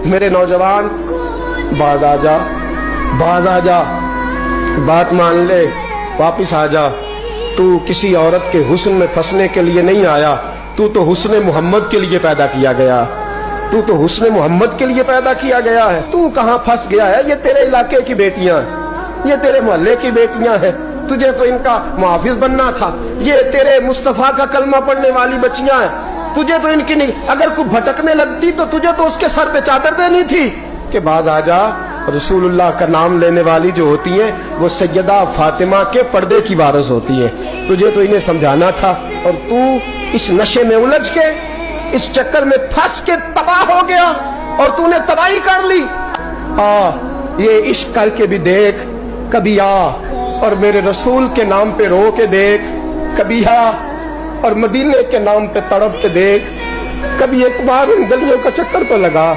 میرے نوجوان باز آ جا، باز آ جا، بات مان لے، واپس آ جا۔ تو کسی عورت کے حسن میں پھنسنے کے لیے نہیں آیا، تو حسن محمد کے لیے پیدا کیا گیا، تو حسن محمد کے لیے پیدا کیا گیا ہے۔ تو کہاں پھنس گیا ہے؟ یہ تیرے علاقے کی بیٹیاں ہیں، یہ تیرے محلے کی بیٹیاں ہیں، تجھے تو ان کا محافظ بننا تھا۔ یہ تیرے مصطفیٰ کا کلمہ پڑھنے والی بچیاں ہیں، تجھے تو ان کی اگر کوئی بھٹکنے لگتی تو تجھے تو اس کے سر پہ چادر دینی تھی کہ باز آ جا۔ رسول اللہ کا نام لینے والی جو ہوتی ہیں وہ سیدہ فاطمہ کے پردے کی وارث ہوتی ہیں، تجھے تو انہیں سمجھانا تھا، اور تو اس نشے میں الجھ کے، اس چکر میں پھنس کے تباہ ہو گیا، اور تو نے تباہی کر لی۔ یہ عشق کر کے بھی دیکھ، کبھی آ اور میرے رسول کے نام پہ رو کے دیکھ، کبھی آ اور مدینے کے نام پہ تڑپ کے دیکھ، کبھی ایک بار ان گلیوں کا چکر تو لگا۔